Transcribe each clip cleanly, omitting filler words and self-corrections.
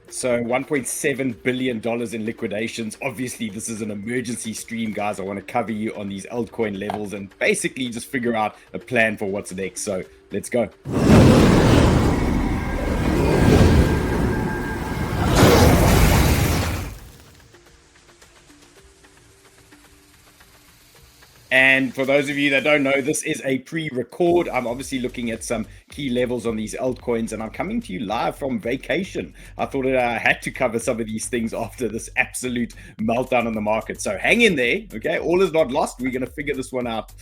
So $1.7 billion in liquidations. Obviously, this is an emergency stream, guys. I want to cover you on these altcoin levels and basically just figure out a plan for what's next. So let's go. And for those of you that don't know, this is a pre-record. I'm obviously looking at some key levels on these altcoins, and I'm coming to you live from vacation. I thought I had to cover some of these things after this absolute meltdown on the market. So hang in there, okay? All is not lost. We're going to figure this one out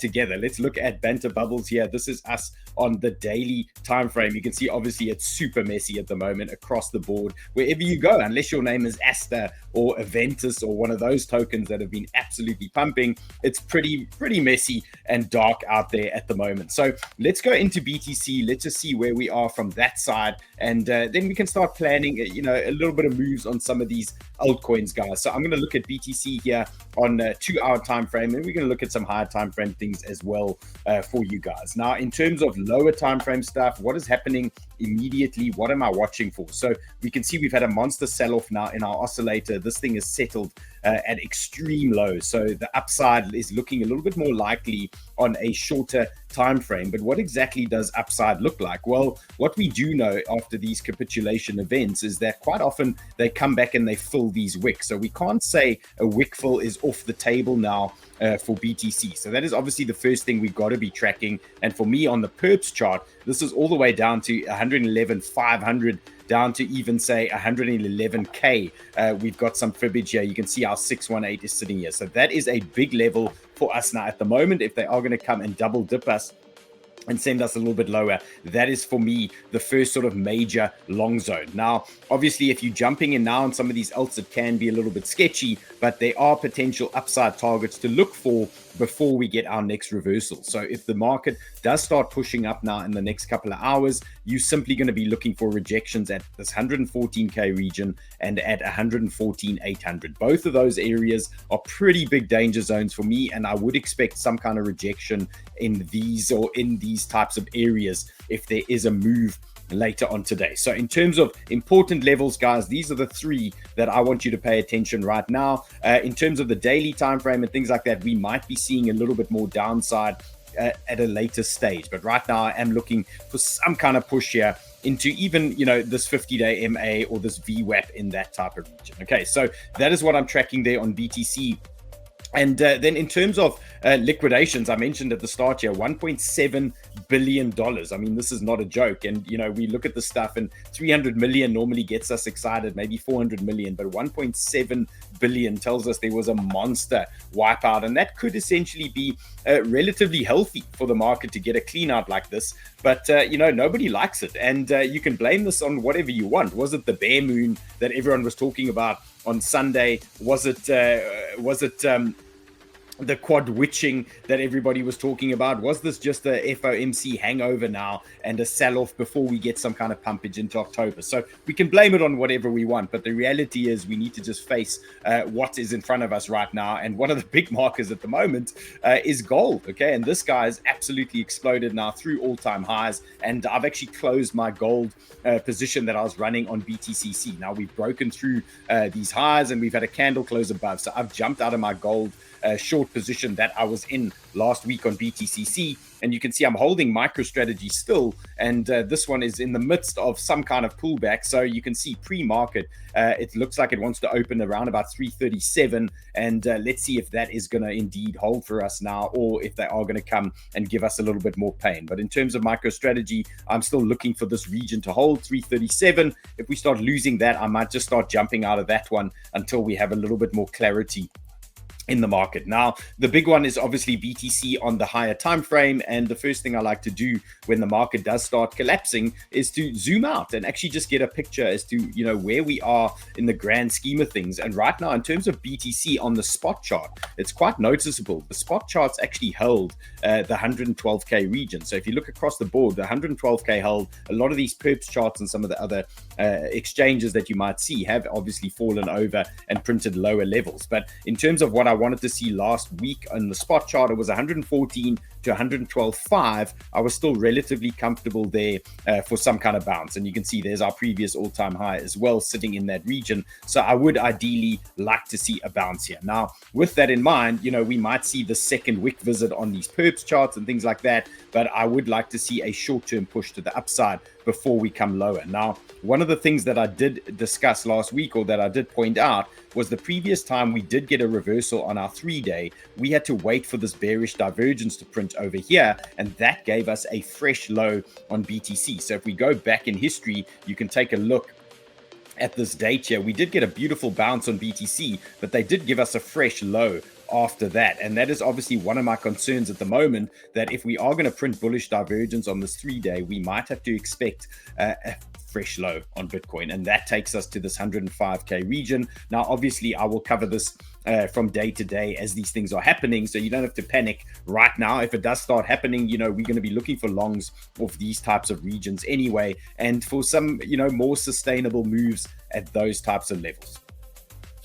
together. Let's look at banter bubbles here. This is us on the daily time frame. You can see obviously it's super messy at the moment across the board. Wherever you go, unless your name is ASTER or AVNT or one of those tokens that have been absolutely pumping, it's pretty messy and dark out there at the moment. So let's go into BTC. Let's just see where we are from that side, and then we can start planning a little bit of moves on some of these altcoins, guys. So I'm going to look at BTC here on a 2-hour time frame, and we're going to look at some higher time frame things as well for you guys. Now, in terms of lower time frame stuff, what is happening immediately? What am I watching for? So we can see we've had a monster sell-off now in our oscillator. This thing is settled at extreme lows, so the upside is looking a little bit more likely on a shorter time frame. But what exactly does upside look like? Well, what we do know after these capitulation events is that quite often they come back and they fill these wicks. So we can't say a wick fill is off the table now for BTC. So that is obviously the first thing we've got to be tracking. And for me on the perps chart, this is all the way down to 111,500 down to even say 111k. We've got some fibbage here. You can see our 618 is sitting here. So that is a big level for us now at the moment. If they are going to come and double dip us and send us a little bit lower, that is for me the first sort of major long zone. Now, obviously, if you're jumping in now on some of these alts, it can be a little bit sketchy, but there are potential upside targets to look for before we get our next reversal. So if the market does start pushing up now in the next couple of hours, you're simply going to be looking for rejections at this 114k region and at 114,800. Both of those areas are pretty big danger zones for me, and I would expect some kind of rejection in these types of areas if there is a move later on today. So in terms of important levels, guys, these are the three that I want you to pay attention right now. In terms of the daily time frame and things like that, we might be seeing a little bit more downside at a later stage, but right now I am looking for some kind of push here into even this 50-day MA or this VWAP in that type of region. Okay, so that is what I'm tracking there on BTC. And then in terms of liquidations, I mentioned at the start here, $1.7 billion. I mean, this is not a joke. And, we look at the stuff and 300 million normally gets us excited, maybe 400 million, but 1.7 billion tells us there was a monster wipeout. And that could essentially be relatively healthy for the market to get a clean out like this. But, nobody likes it. And you can blame this on whatever you want. Was it the bear moon that everyone was talking about on Sunday? Was it the quad witching that everybody was talking about? Was this just a FOMC hangover now and a sell-off before we get some kind of pumpage into October? So we can blame it on whatever we want, but the reality is we need to just face what is in front of us right now. And one of the big markers at the moment is gold, okay? And this guy has absolutely exploded now through all-time highs, and I've actually closed my gold position that I was running on BTCC. Now we've broken through these highs and we've had a candle close above, so I've jumped out of my gold short position that I was in last week on BTCC, and you can see I'm holding MicroStrategy still, and this one is in the midst of some kind of pullback. So you can see pre-market it looks like it wants to open around about 337, and let's see if that is going to indeed hold for us now, or if they are going to come and give us a little bit more pain. But in terms of MicroStrategy, I'm still looking for this region to hold 337. If we start losing that, I might just start jumping out of that one until we have a little bit more clarity in the market. Now, the big one is obviously BTC on the higher time frame, and the first thing I like to do when the market does start collapsing is to zoom out and actually just get a picture as to where we are in the grand scheme of things. And right now, in terms of BTC on the spot chart, it's quite noticeable. The spot charts actually held the 112k region. So if you look across the board, the 112k held. A lot of these perps charts and some of the other exchanges that you might see have obviously fallen over and printed lower levels. But in terms of what I wanted to see last week on the spot chart, it was 114, to 112.5, I was still relatively comfortable there for some kind of bounce. And you can see there's our previous all-time high as well, sitting in that region. So I would ideally like to see a bounce here. Now, with that in mind, you know, we might see the second wick visit on these perps charts and things like that, but I would like to see a short-term push to the upside before we come lower. Now, one of the things that I did discuss last week, or that I did point out, was the previous time we did get a reversal on our 3-day, we had to wait for this bearish divergence to print over here, and that gave us a fresh low on BTC. So if we go back in history, you can take a look at this date here. We did get a beautiful bounce on BTC, but they did give us a fresh low after that. And that is obviously one of my concerns at the moment, that if we are going to print bullish divergence on this 3-day, we might have to expect a fresh low on Bitcoin, and that takes us to this 105k region. Now, obviously, I will cover this from day to day as these things are happening, so you don't have to panic right now. If it does start happening, you know, we're going to be looking for longs of these types of regions anyway, and for some, you know, more sustainable moves at those types of levels.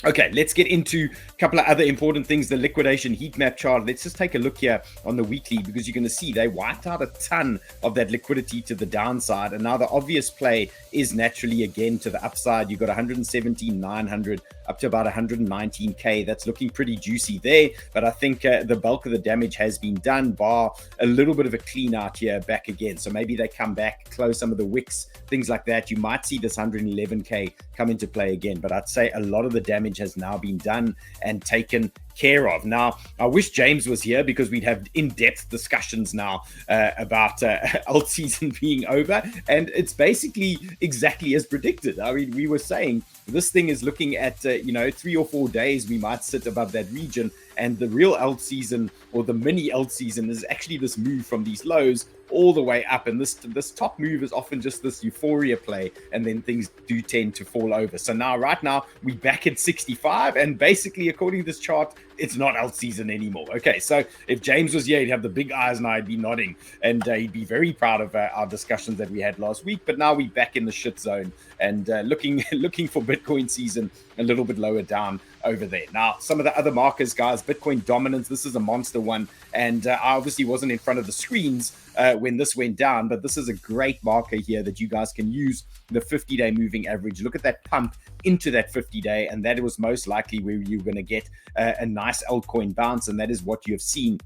Okay, let's get into a couple of other important things. The liquidation heat map chart. Let's just take a look here on the weekly, because you're going to see they wiped out a ton of that liquidity to the downside. And now the obvious play is naturally again to the upside. You've got 117,900 up to about 119k. That's looking pretty juicy there. But I think the bulk of the damage has been done, bar a little bit of a clean out here back again. So maybe they come back, close some of the wicks, things like that. You might see this 111k come into play again. But I'd say a lot of the damage has now been done and taken care of. Now, I wish James was here, because we'd have in-depth discussions now about alt season being over, and it's basically exactly as predicted. I mean, we were saying this thing is looking at you know, 3 or 4 days we might sit above that region, and the real alt season, or the mini alt season, is actually this move from these lows all the way up. And this top move is often just this euphoria play, and then things do tend to fall over. So now, right now, we're back at 65, and basically, according to this chart, it's not alt season anymore. Okay, so if James was here, he'd have the big eyes and I'd be nodding, and he'd be very proud of our discussions that we had last week. But now we're back in the shit zone, and looking for Bitcoin season a little bit lower down over there. Now, some of the other markers, guys, Bitcoin dominance, this is a monster one, and I obviously wasn't in front of the screens when this went down, but this is a great marker here that you guys can use, the 50-day moving average. Look at that pump into that 50-day, and that was most likely where you're going to get a nice altcoin bounce, and that is what you have seen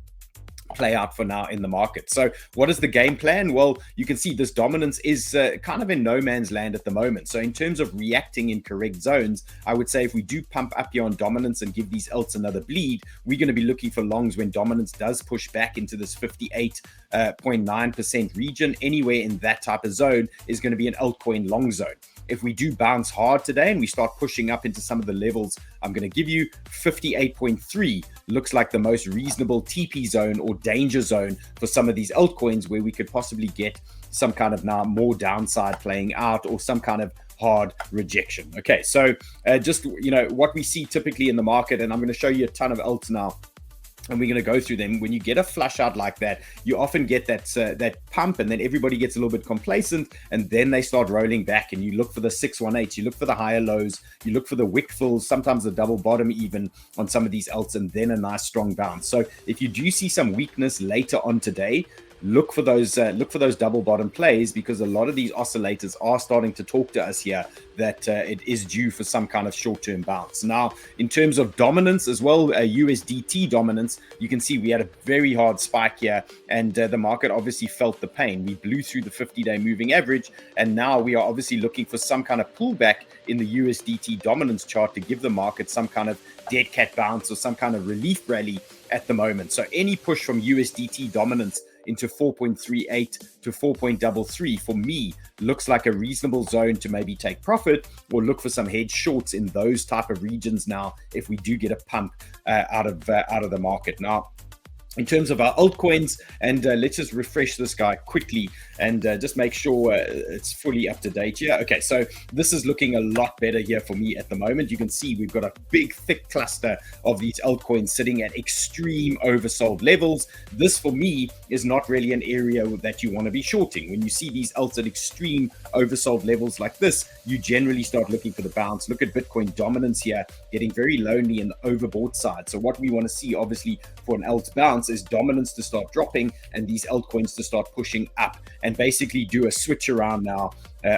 play out for now in the market. So what is the game plan? Well, you can see this dominance is kind of in no man's land at the moment. So in terms of reacting in correct zones, I would say if we do pump up here on dominance and give these alts another bleed, we're going to be looking for longs when dominance does push back into this 58.9% region. Anywhere in that type of zone is going to be an altcoin long zone. If we do bounce hard today and we start pushing up into some of the levels I'm going to give you, 58.3 looks like the most reasonable TP zone or danger zone for some of these altcoins, where we could possibly get some kind of now more downside playing out, or some kind of hard rejection. Okay, so just, you know, what we see typically in the market, and I'm going to show you a ton of alts now, and we're going to go through them. When you get a flush out like that, you often get that pump, and then everybody gets a little bit complacent, and then they start rolling back, and you look for the 618, you look for the higher lows, you look for the wick fills, sometimes the double bottom even on some of these alts, and then a nice strong bounce. So if you do see some weakness later on today, look for those double bottom plays, because a lot of these oscillators are starting to talk to us here that it is due for some kind of short-term bounce. Now, in terms of dominance as well, USDT dominance, you can see we had a very hard spike here, and the market obviously felt the pain. We blew through the 50-day moving average, and now we are obviously looking for some kind of pullback in the USDT dominance chart to give the market some kind of dead cat bounce or some kind of relief rally at the moment. So any push from USDT dominance into 4.38 to 4.33 for me looks like a reasonable zone to maybe take profit, or look for some hedge shorts in those type of regions now if we do get a pump out of the market. Now, in terms of our altcoins, and let's just refresh this guy quickly and just make sure it's fully up to date here. Okay, so this is looking a lot better here for me at the moment. You can see we've got a big thick cluster of these altcoins sitting at extreme oversold levels. This for me is not really an area that you want to be shorting. When you see these alts at extreme oversold levels like this, you generally start looking for the bounce. Look at Bitcoin dominance here, getting very lonely in the overbought side. So what we want to see obviously for an alt bounce bounce is dominance to start dropping and these altcoins to start pushing up, and basically do a switch around now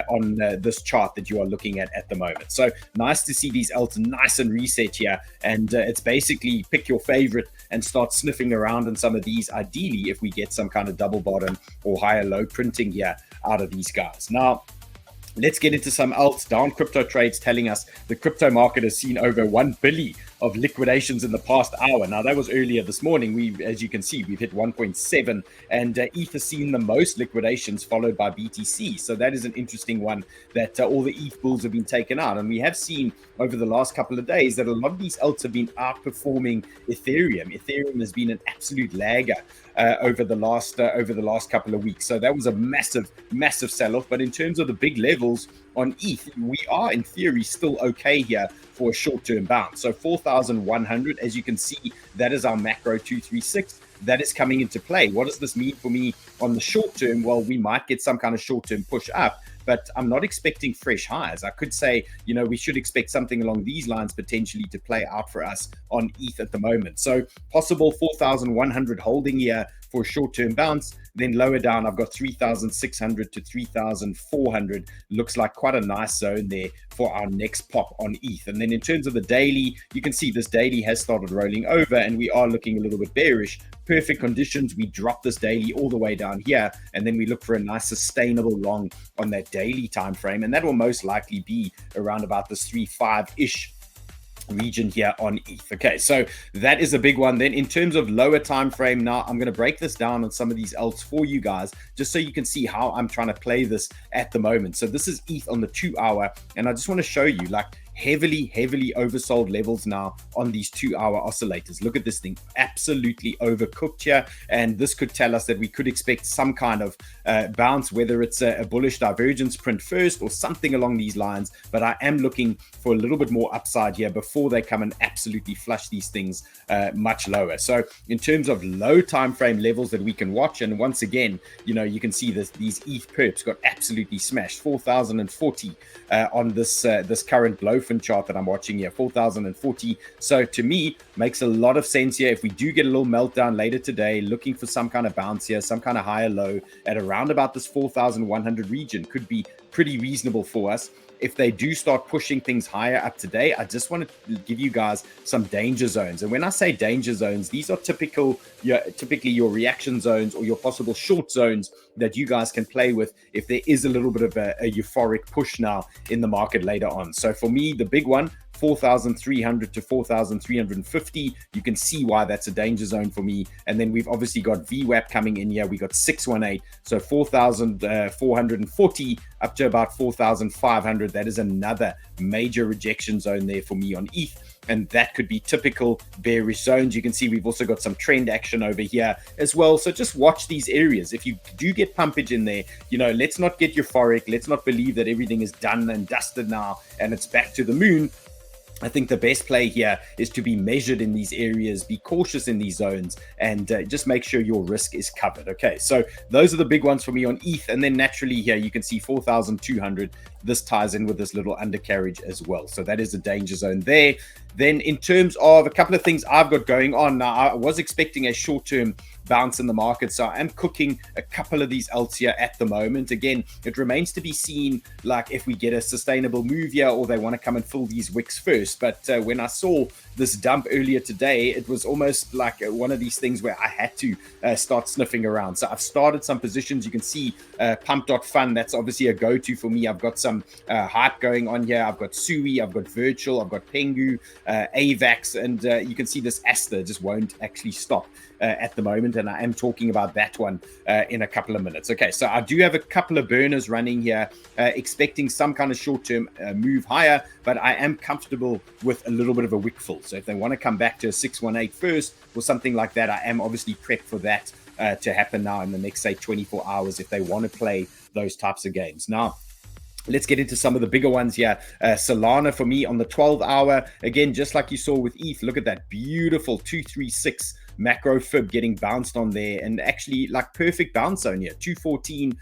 on this chart that you are looking at the moment. So nice to see these alts nice and reset here, and it's basically pick your favorite and start sniffing around in some of these, ideally if we get some kind of double bottom or higher low printing here out of these guys. Now let's get into some alts. Down Crypto Trades telling us the crypto market has seen over 1 billion of liquidations in the past hour. Now that was earlier this morning. We, as you can see, we've hit 1.7, and ETH has seen the most liquidations, followed by BTC. So that is an interesting one, that all the ETH bulls have been taken out, and we have seen over the last couple of days that a lot of these alts have been outperforming Ethereum. Ethereum has been an absolute lagger over the last couple of weeks. So that was a massive sell-off. But in terms of the big levels on ETH, we are in theory still okay here for a short-term bounce. So 4,100, as you can see, that is our macro 236. That is coming into play. What does this mean for me on the short term? Well, we might get some kind of short-term push up, but I'm not expecting fresh highs. I could say, you know, we should expect something along these lines potentially to play out for us on ETH at the moment. So possible 4,100 holding here for a short-term bounce. Then lower down, I've got 3,600 to 3,400. Looks like quite a nice zone there for our next pop on ETH. And then in terms of the daily, you can see this daily has started rolling over and we are looking a little bit bearish. Perfect conditions, we drop this daily all the way down here, and then we look for a nice sustainable long on that daily time frame, and that will most likely be around about this 3.5-ish region here on ETH. Okay, so that is a big one. Then in terms of lower time frame, now I'm going to break this down on some of these alts for you guys, just so you can see how I'm trying to play this at the moment. So this is ETH on the 2 hour, and I just want to show you like heavily oversold levels now on these 2 hour oscillators. Look at this thing, absolutely overcooked here, and this could tell us that we could expect some kind of bounce, whether it's a bullish divergence print first or something along these lines. But I am looking for a little bit more upside here before they come and absolutely flush these things much lower. So in terms of low time frame levels that we can watch, and once again, you know, you can see this, these ETH perps got absolutely smashed. 4,040 on this current low chart that I'm watching here, 4,040. So to me, makes a lot of sense here. If we do get a little meltdown later today, looking for some kind of bounce here, some kind of higher low at around about this 4,100 region could be pretty reasonable for us. If they do start pushing things higher up today, I just want to give you guys some danger zones. And when I say danger zones, these are typically your reaction zones or your possible short zones that you guys can play with if there is a little bit of a euphoric push now in the market later on. So for me, the big one, 4,300 to 4,350. You can see why that's a danger zone for me. And then we've obviously got VWAP coming in here. We got 618, so 4,440 up to about 4,500. That is another major rejection zone there for me on ETH. And that could be typical bearish zones. You can see we've also got some trend action over here as well. So just watch these areas. If you do get pumpage in there, you know, let's not get euphoric. Let's not believe that everything is done and dusted now and it's back to the moon. I think the best play here is to be measured in these areas, be cautious in these zones, and just make sure your risk is covered. Okay, so those are the big ones for me on ETH. And then naturally here, you can see 4,200. This ties in with this little undercarriage as well. So that is a danger zone there. Then in terms of a couple of things I've got going on now, I was expecting a short-term bounce in the market, so I'm cooking a couple of these alts here at the moment. Again, it remains to be seen, like if we get a sustainable move here or they want to come and fill these wicks first. But when I saw this dump earlier today, it was almost like one of these things where I had to start sniffing around. So I've started some positions. You can see pump.fun, that's obviously a go-to for me. I've got some hype going on here. I've got 𝗬𝗰, I've got Virtual, I've got Pengu, AVAX, and you can see this ASTER just won't actually stop at the moment, and I am talking about that one in a couple of minutes. Okay, so I do have a couple of burners running here, expecting some kind of short-term move higher, but I am comfortable with a little bit of a wick fill. So if they want to come back to a 618 first or something like that, I am obviously prepped for that to happen now in the next, say, 24 hours if they want to play those types of games. Now, let's get into some of the bigger ones here. Solana for me on the 12 hour. Again, just like you saw with ETH, look at that beautiful 236 macro fib getting bounced on there, and actually like perfect bounce zone here, 214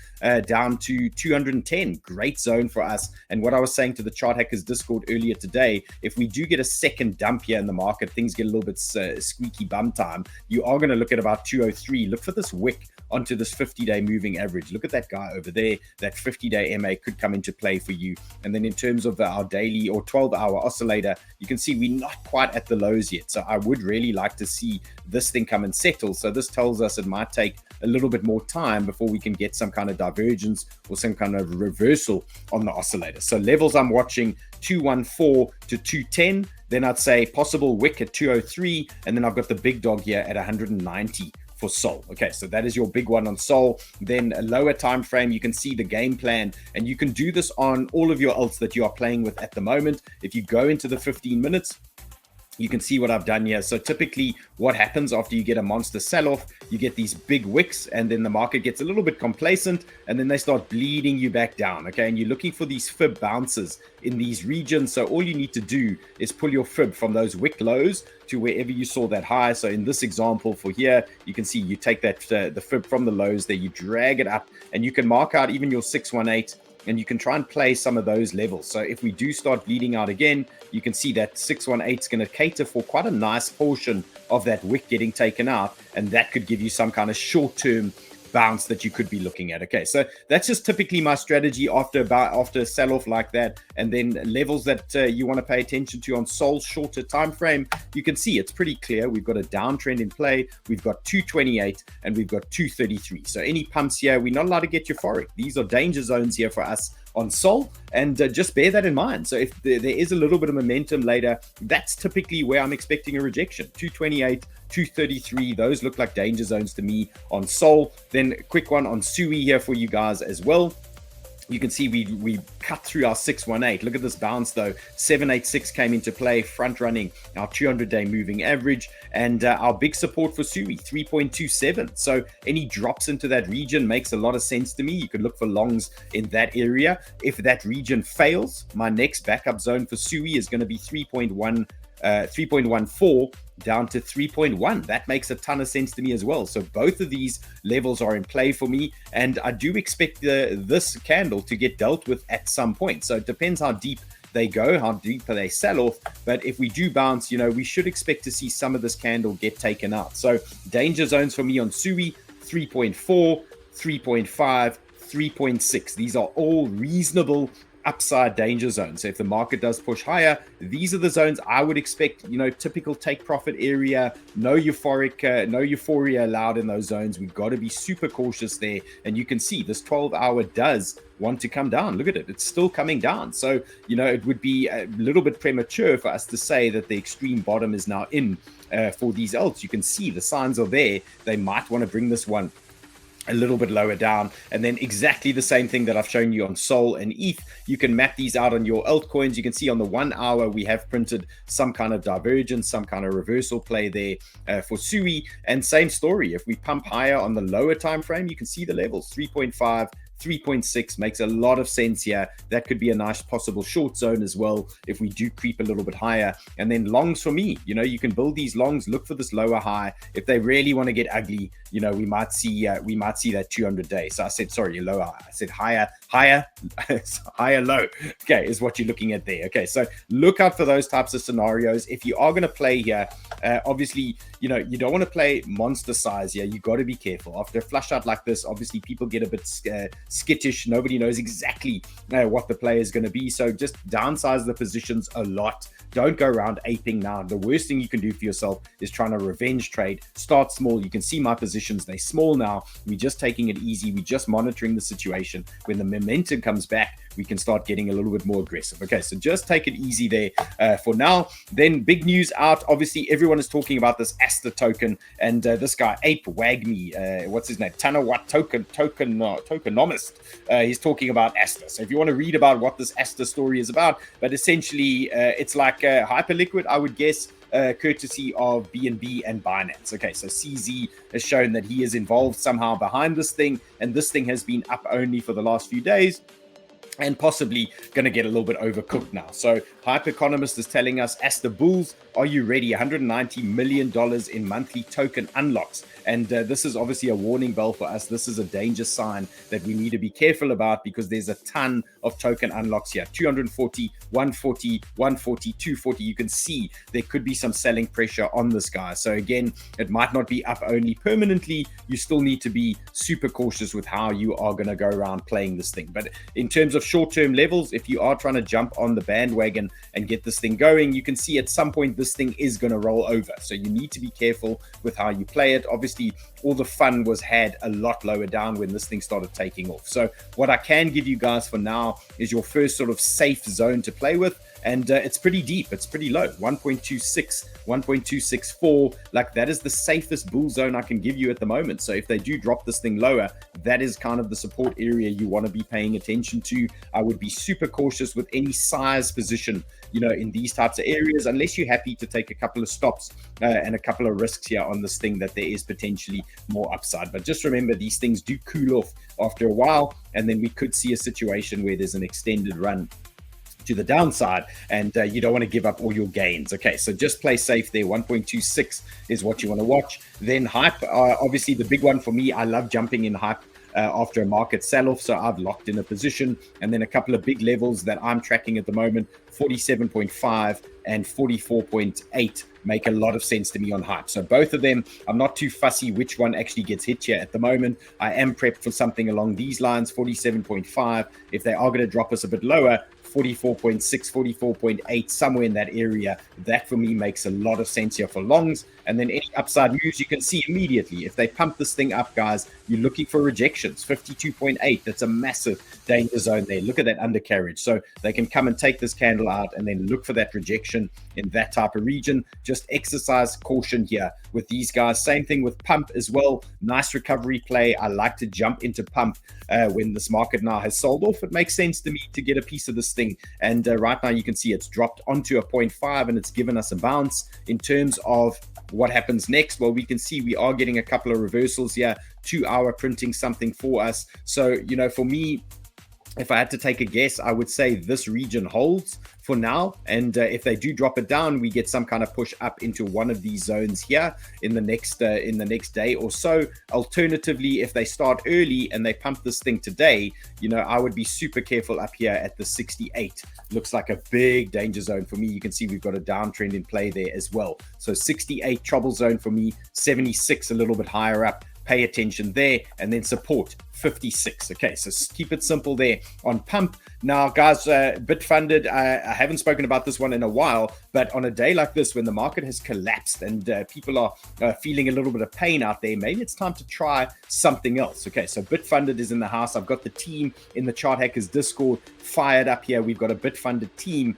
down to 210. Great zone for us. And what I was saying to the Chart Hackers Discord earlier today, if we do get a second dump here in the market, things get a little bit squeaky bum time, you are going to look at about 203. Look for this wick onto this 50-day moving average. Look at that guy over there. That 50-day MA could come into play for you. And then in terms of our daily or 12-hour oscillator, you can see we're not quite at the lows yet. So I would really like to see this thing come and settle. So this tells us it might take a little bit more time before we can get some kind of divergence or some kind of reversal on the oscillator. So levels I'm watching, 214 to 210. Then I'd say possible wick at 203. And then I've got the big dog here at 190 for Sol. Okay, so that is your big one on Sol. Then a lower time frame, you can see the game plan, and you can do this on all of your alts that you are playing with at the moment. If you go into the 15 minutes, you can see what I've done here. So typically what happens after you get a monster sell-off, you get these big wicks, and then the market gets a little bit complacent, and then they start bleeding you back down. Okay, and you're looking for these fib bounces in these regions. So all you need to do is pull your fib from those wick lows to wherever you saw that high. So in this example for here, you can see you take that the fib from the lows there, you drag it up, and you can mark out even your 618, and you can try and play some of those levels. So if we do start bleeding out again, you can see that 618 is going to cater for quite a nice portion of that wick getting taken out, and that could give you some kind of short-term bounce that you could be looking at. Okay, so that's just typically my strategy after a sell-off like that. And then levels that you want to pay attention to on Sol's shorter time frame, you can see it's pretty clear. We've got a downtrend in play. We've got 228 and we've got 233. So any pumps here, we're not allowed to get euphoric. These are danger zones here for us on Sol, and just bear that in mind. So if there is a little bit of momentum later, that's typically where I'm expecting a rejection. 228, 233, those look like danger zones to me on Sol. Then a quick one on Sui here for you guys as well. You can see we cut through our 618. Look at this bounce though. 786 came into play, front running our 200-day moving average, and our big support for Sui, 3.27. So any drops into that region makes a lot of sense to me. You could look for longs in that area. If that region fails, my next backup zone for Sui is going to be 3.14 down to 3.1. That makes a ton of sense to me as well. So both of these levels are in play for me, and I do expect this candle to get dealt with at some point. So it depends how deep they go, how deep they sell off. But if we do bounce, we should expect to see some of this candle get taken out. So danger zones for me on Sui, 3.4, 3.5, 3.6. These are all reasonable upside danger zones. So if the market does push higher, these are the zones I would expect, typical take profit area, no euphoria allowed in those zones. We've got to be super cautious there. And you can see this 12-hour does want to come down. Look at it. It's still coming down. So, it would be a little bit premature for us to say that the extreme bottom is now in for these alts. You can see the signs are there. They might want to bring this one a little bit lower down, and then exactly the same thing that I've shown you on Sol and ETH. You can map these out on your altcoins. You can see on the 1 hour we have printed some kind of divergence, some kind of reversal play there for Sui, and same story. If we pump higher on the lower time frame, you can see the levels 3.5, 3.6 makes a lot of sense here. That could be a nice possible short zone as well if we do creep a little bit higher. And then longs for me, you can build these longs, look for this lower high. If they really want to get ugly, we might see that 200-day. So I said, sorry, lower high. I said higher, higher low. Okay, is what you're looking at there. Okay, so look out for those types of scenarios. If you are going to play here, obviously, you don't want to play monster size here. You got to be careful. After a flush out like this, obviously people get a bit skittish. Nobody knows exactly what the play is going to be. So just downsize the positions a lot. Don't go around aping now. The worst thing you can do for yourself is trying to revenge trade. Start small. You can see my positions. They're small now. We're just taking it easy. We're just monitoring the situation. When the momentum comes back, we can start getting a little bit more aggressive. Okay, so just take it easy there for now. Then big news out. Obviously, everyone is talking about this ASTER token, and this guy, 𝗵𝗵𝗿𝗍𝗍, what's his name? Tokenomist. He's talking about ASTER. So if you want to read about what this ASTER story is about, but essentially it's like Hyperliquid, I would guess, courtesy of BNB and Binance. Okay, so CZ has shown that he is involved somehow behind this thing, and this thing has been up only for the last few days. and possibly going to get a little bit overcooked now. So Hype Economist is telling us, ASTER bulls, are you ready? $190 million in monthly token unlocks. And this is obviously a warning bell for us. This is a danger sign that we need to be careful about, because there's a ton of token unlocks here. 240, 140, 140, 240. You can see there could be some selling pressure on this guy. So again, it might not be up only permanently. You still need to be super cautious with how you are going to go around playing this thing. But in terms of short-term levels, if you are trying to jump on the bandwagon and get this thing going, you can see at some point this thing is going to roll over. So you need to be careful with how you play it. Obviously, all the fun was had a lot lower down when this thing started taking off. So what I can give you guys for now is your first sort of safe zone to play with. And it's pretty deep. It's pretty low. 1.26, 1.264. Like, that is the safest bull zone I can give you at the moment. So if they do drop this thing lower, that is kind of the support area you want to be paying attention to. I would be super cautious with any size position, you know, in these types of areas, unless you're happy to take a couple of stops and a couple of risks here on this thing that there is potentially more upside. But just remember, these things do cool off after a while, and then we could see a situation where there's an extended run to the downside, and you don't want to give up all your gains. Okay, so just play safe there. 1.26 is what you want to watch. Then Hype, obviously the big one for me. I love jumping in Hype after a market sell-off, so I've locked in a position. And then a couple of big levels that I'm tracking at the moment, 47.5 and 44.8 make a lot of sense to me on Hype. So both of them, I'm not too fussy which one actually gets hit here at the moment. I am prepped for something along these lines, 47.5. If they are going to drop us a bit lower, 44.6, 44.8, somewhere in that area. That for me makes a lot of sense here for longs. And then any upside moves you can see immediately. If they pump this thing up, guys, you're looking for rejections. 52.8, that's a massive danger zone there. Look at that undercarriage. So they can come and take this candle out and then look for that rejection in that type of region. Just exercise caution here with these guys. Same thing with pump as well. Nice recovery play. I like to jump into pump when this market now has sold off. It makes sense to me to get a piece of this thing. And right now you can see it's dropped onto a 0.5 and it's given us a bounce. In terms of what happens next, well, we can see we are getting a couple of reversals here. 2 hour printing something for us. So, you know, for me, if I had to take a guess, I would say this region holds for now. And if they do drop it down, we get some kind of push up into one of these zones here in the next day or so. Alternatively, if they start early and they pump this thing today, you know, I would be super careful up here at the 68. Looks like a big danger zone for me. You can see we've got a downtrend in play there as well. So 68 trouble zone for me, 76 a little bit higher up. Pay attention there, and then support 56. Okay, so keep it simple there on pump. Now, guys, Bitfunded, I haven't spoken about this one in a while, but on a day like this, when the market has collapsed and people are feeling a little bit of pain out there, maybe it's time to try something else. Okay, so Bitfunded is in the house. I've got the team in the Chart Hackers Discord fired up here. We've got a Bitfunded team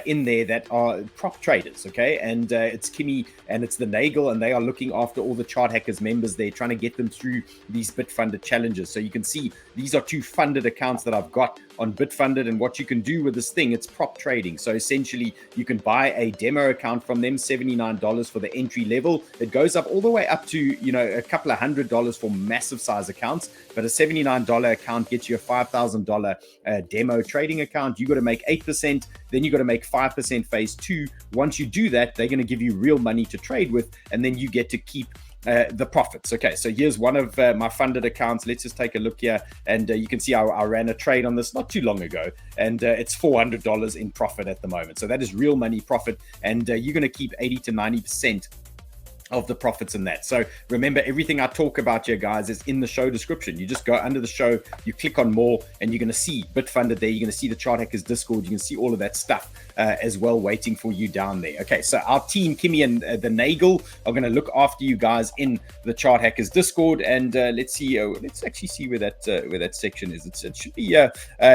in there that are prop traders, okay? And it's Kimmy and it's the Nagel, and they are looking after all the Chart Hackers members. They're trying to get them through these Bitfunded challenges. So you can see these are 2 funded accounts that I've got on Bitfunded, and what you can do with this thing, it's prop trading. So essentially you can buy a demo account from them, $79 for the entry level. It goes up all the way up to, you know, a couple of $100 for massive size accounts, but a $79 account gets you a $5,000 demo trading account. You got to make 8%, then you got to make 5% phase 2. Once you do that, they're going to give you real money to trade with, and then you get to keep the profits. Okay, so here's one of my funded accounts. Let's just take a look here, and you can see I ran a trade on this not too long ago, and it's $400 in profit at the moment. So that is real money profit, and you're going to keep 80 to 90% of the profits in that. So remember, everything I talk about here, guys, is in the show description. You just go under the show, you click on more, and you're going to see Bitfunded there. You're going to see the Chart Hackers Discord. You can see all of that stuff as well waiting for you down there. Okay, so our team, Kimmy and the Nagel, are going to look after you guys in the Chart Hackers Discord. And let's see, let's actually see where that section is. It should be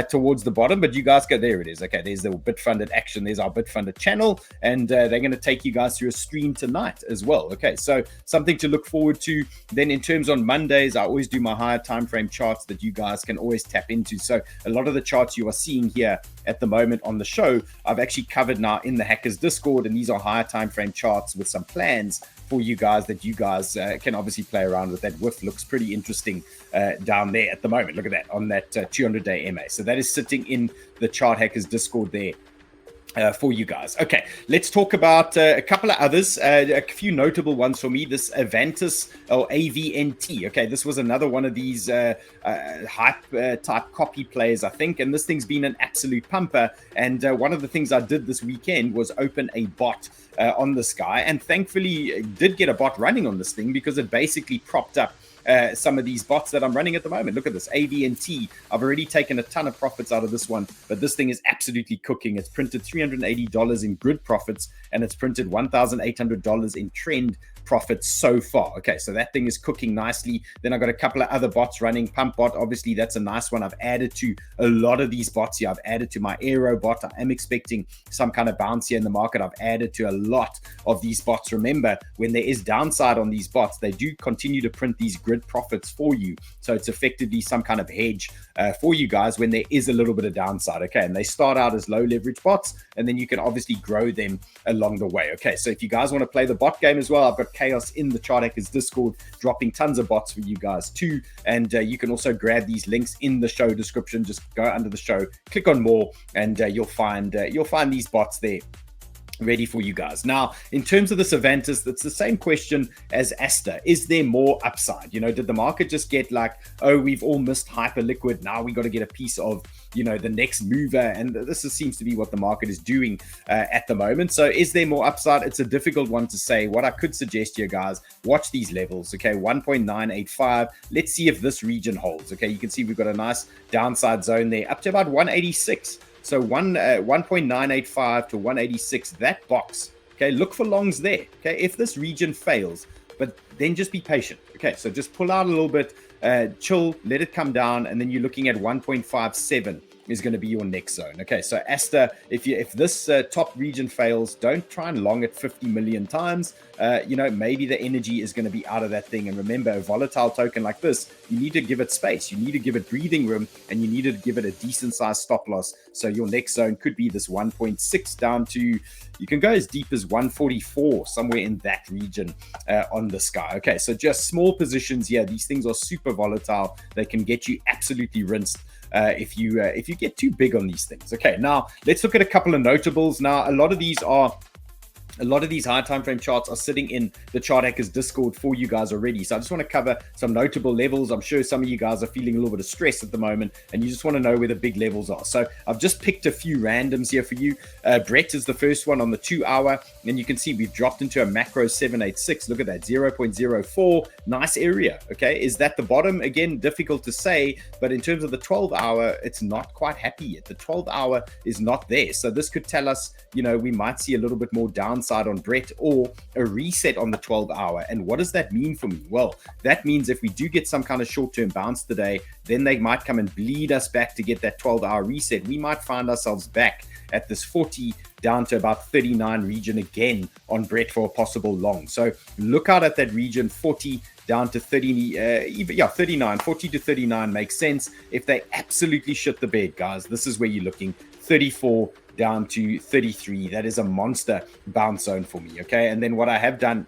towards the bottom, but you guys go, there it is. Okay, there's the Bitfunded action. There's our Bitfunded channel, and they're going to take you guys through a stream tonight as well. Okay, so something to look forward to. Then in terms on Mondays, I always do my higher time frame charts that you guys can always tap into. So a lot of the charts you are seeing here at the moment on the show, I've actually covered now in the Hackers Discord, and these are higher time frame charts with some plans for you guys that you guys can obviously play around with. That WIF looks pretty interesting down there at the moment. Look at that on that 200-day MA. So that is sitting in the Chart Hackers Discord there. For you guys. Okay, let's talk about a couple of others, a few notable ones for me. This AVNT or AVNT. Okay, this was another one of these hype type copy plays, I think, and this thing's been an absolute pumper. And one of the things I did this weekend was open a bot on this guy, and thankfully did get a bot running on this thing because it basically propped up some of these bots that I'm running at the moment. Look at this AVNT. I've already taken a ton of profits out of this one, but this thing is absolutely cooking. It's printed $380 in grid profits, and it's printed $1,800 in trend profits so far. Okay, so that thing is cooking nicely. Then I've got a couple of other bots running. Pump bot, obviously, that's a nice one. I've added to a lot of these bots here. I've added to my Aero bot. I am expecting some kind of bounce here in the market. I've added to a lot of these bots. Remember, when there is downside on these bots, they do continue to print these grid profits for you. So it's effectively some kind of hedge for you guys when there is a little bit of downside. Okay, and they start out as low leverage bots, and then you can obviously grow them along the way. Okay, so if you guys want to play the bot game as well, I've got Chaos in the Chart Hackers Discord dropping tons of bots for you guys too, and you can also grab these links in the show description. Just go under the show, click on more, and you'll find these bots there ready for you guys. Now, in terms of this AVNT, it's the same question as ASTER. Is there more upside? You know, did the market just get like, oh, we've all missed Hyperliquid, now we got to get a piece of, you know, the next mover? And this seems to be what the market is doing at the moment. So is there more upside? It's a difficult one to say. What I could suggest here, guys, watch these levels. Okay, 1.985. Let's see if this region holds. Okay, you can see we've got a nice downside zone there up to about 186. So 1.985 to 186, that box. Okay, look for longs there. Okay, if this region fails, but then just be patient. Okay, so just pull out a little bit, chill, let it come down, and then you're looking at 1.57 is going to be your next zone. Okay, so ASTER, if this top region fails, don't try and long it 50 million times. You know, maybe the energy is going to be out of that thing. And remember, a volatile token like this, you need to give it space, you need to give it breathing room, and you need to give it a decent sized stop loss. So your next zone could be this 1.6 down to, you can go as deep as 144, somewhere in that region on this guy. Okay, so just small positions here. These things are super volatile. They can get you absolutely rinsed if you get too big on these things. Okay, now let's look at a couple of notables. Now, a lot of these high time frame charts are sitting in the Chart Hackers Discord for you guys already. So I just want to cover some notable levels. I'm sure some of you guys are feeling a little bit of stress at the moment, and you just want to know where the big levels are. So I've just picked a few randoms here for you. Brett is the first one on the 2 hour, and you can see we've dropped into a macro 786. Look at that, 0.04. Nice area. Okay, is that the bottom? Again, difficult to say, but in terms of the 12 hour, it's not quite happy yet. The 12 hour is not there. So this could tell us, you know, we might see a little bit more downside on Brett or a reset on the 12 hour. And what does that mean for me? Well, that means if we do get some kind of short-term bounce today, then they might come and bleed us back to get that 12-hour reset. We might find ourselves back at this 40 down to about 39 region again on Brett for a possible long. So look out at that region, 40 down to 39. 40 to 39 makes sense. If they absolutely shit the bed, guys, this is where you're looking. 34 down to 33. That is a monster bounce zone for me. Okay, and then what I have done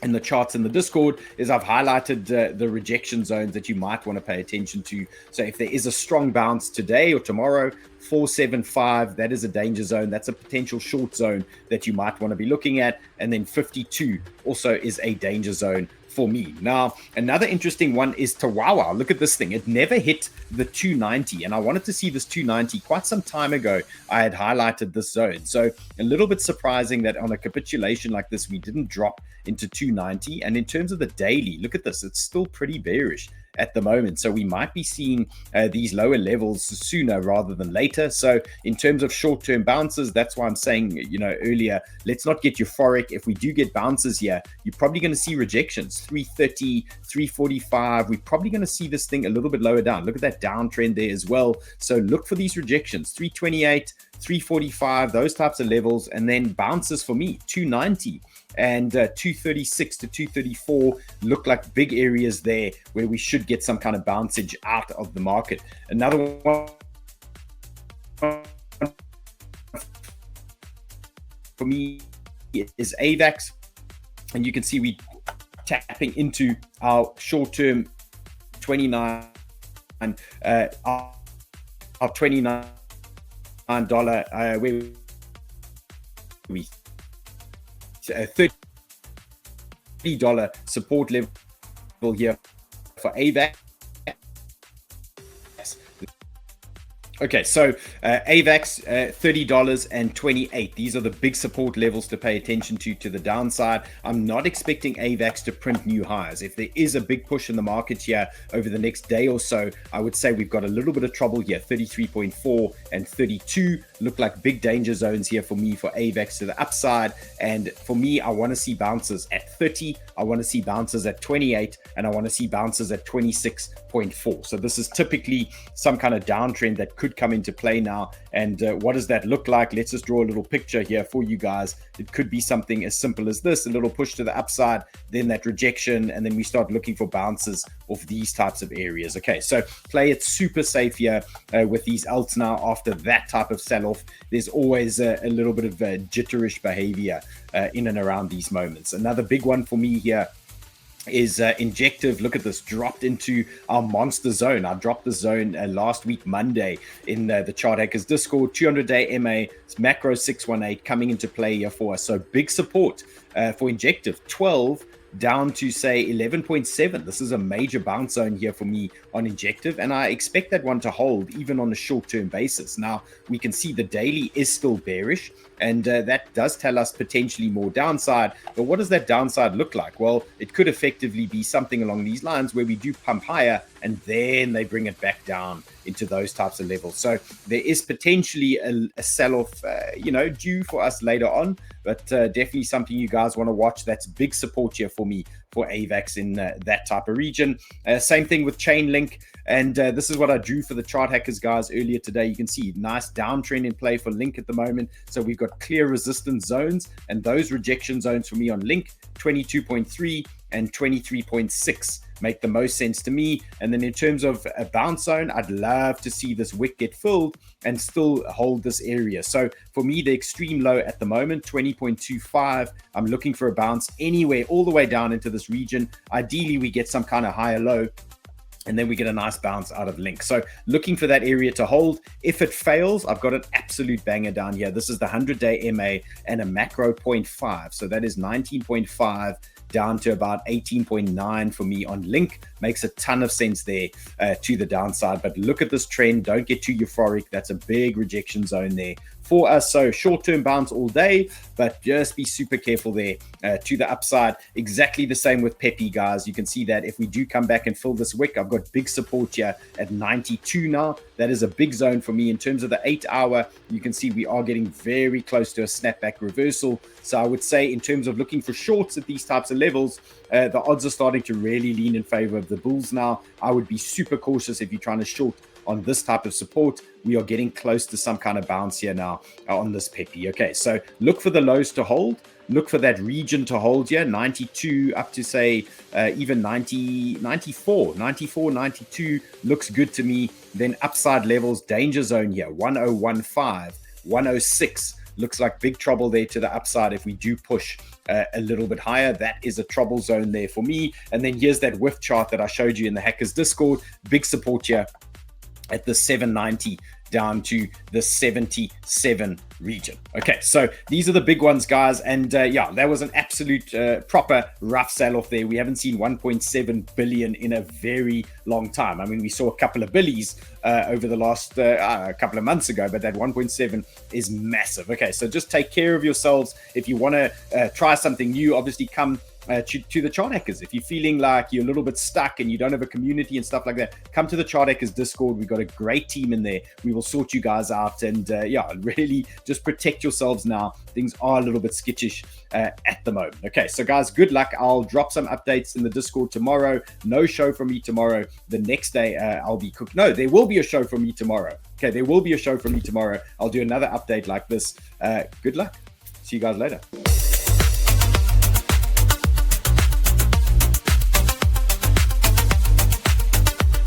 in the charts in the Discord is I've highlighted the rejection zones that you might want to pay attention to. So if there is a strong bounce today or tomorrow, 475, that is a danger zone. That's a potential short zone that you might want to be looking at. And then 52 also is a danger zone for me. Now, another interesting one is 𝗬𝗯𝗚. Look at this thing. It never hit the 290, and I wanted to see this 290 quite some time ago. I had highlighted this zone. So a little bit surprising that on a capitulation like this, we didn't drop into 290. And in terms of the daily, look at this. It's still pretty bearish at the moment. So we might be seeing these lower levels sooner rather than later. So in terms of short-term bounces, that's why I'm saying, you know, earlier, let's not get euphoric. If we do get bounces here, you're probably going to see rejections, 330, 345. We're probably going to see this thing a little bit lower down. Look at that downtrend there as well. So look for these rejections, 328, 345, those types of levels. And then bounces for me, 290. And 236 to 234 look like big areas there where we should get some kind of bouncage out of the market. Another one for me is AVAX. and you can see we tapping into our short-term 29 our $29 where we $30 support level here for AVAX. Okay, so AVAX, $30.28. These are the big support levels to pay attention to the downside. I'm not expecting AVAX to print new highs. If there is a big push in the market here over the next day or so, I would say we've got a little bit of trouble here. 33.4 and 32 look like big danger zones here for me for AVAX to the upside. And for me, I want to see bounces at 30. I want to see bounces at 28, and I want to see bounces at 26.4. So this is typically some kind of downtrend that could come into play now. And what does that look like? Let's just draw a little picture here for you guys. It could be something as simple as this, a little push to the upside, then that rejection, and then we start looking for bounces off these types of areas. Okay, so play it super safe here with these alts now. After that type of sell-off, there's always a little bit of jitterish behavior in and around these moments. Another big one for me here is Injective. Look at this, dropped into our monster zone. I dropped the zone last week Monday in the Chart Hackers Discord. 200-day MA, it's macro 618 coming into play here for us. So big support for Injective, 12 down to say 11.7. This is a major bounce zone here for me on Injective, and I expect that one to hold even on a short-term basis. Now we can see the daily is still bearish, and that does tell us potentially more downside. But what does that downside look like? Well, it could effectively be something along these lines where we do pump higher and then they bring it back down into those types of levels. So there is potentially a sell-off, due for us later on, but definitely something you guys want to watch. That's big support here for me for AVAX in that type of region. Same thing with Chainlink. And this is what I drew for the Chart Hackers guys earlier today. You can see nice downtrend in play for Link at the moment. So we've got clear resistance zones, and those rejection zones for me on Link, 22.3 and 23.6 make the most sense to me. And then in terms of a bounce zone, I'd love to see this wick get filled and still hold this area. So for me, the extreme low at the moment, 20.25, I'm looking for a bounce anywhere all the way down into this region. Ideally, we get some kind of higher low, and then we get a nice bounce out of Link. So looking for that area to hold. If it fails, I've got an absolute banger down here. This is the 100-day MA and a macro 0.5. So that is 19.5 down to about 18.9 for me on Link. Makes a ton of sense there to the downside. But look at this trend. Don't get too euphoric. That's a big rejection zone there for us. So short-term bounce all day, but just be super careful there to the upside. Exactly the same with Peppy, guys. You can see that if we do come back and fill this wick, I've got big support here at 92 now. That is a big zone for me. In terms of the 8-hour, you can see we are getting very close to a snapback reversal. So I would say in terms of looking for shorts at these types of levels, the odds are starting to really lean in favor of the bulls now. I would be super cautious if you're trying to short on this type of support. We are getting close to some kind of bounce here now on this Peppy. Okay, so look for the lows to hold. Look for that region to hold here, 92 up to say even 90, 94, 92 looks good to me. Then upside levels, danger zone here, 1015, 106. Looks like big trouble there to the upside if we do push a little bit higher. That is a trouble zone there for me. And then here's that whiff chart that I showed you in the Hackers Discord. Big support here at the 790 down to the 77 region. Okay, so these are the big ones, guys. And yeah, that was an absolute proper rough sell-off there. We haven't seen 1.7 billion in a very long time. I mean, we saw a couple of billies over the last a couple of months ago, but that 1.7 is massive. Okay, so just take care of yourselves. If you want to try something new, obviously come to the Chart Hackers. If you're feeling like you're a little bit stuck and you don't have a community and stuff like that, come to the Chart Hackers Discord. We've got a great team in there. We will sort you guys out, and yeah, really just protect yourselves now. Things are a little bit skittish at the moment. Okay, so guys, good luck. I'll drop some updates in the Discord tomorrow. No show from me tomorrow. The next day I'll be cooked. No, there will be a show from me tomorrow. Okay, there will be a show from me tomorrow. I'll do another update like this. Good luck. See you guys later.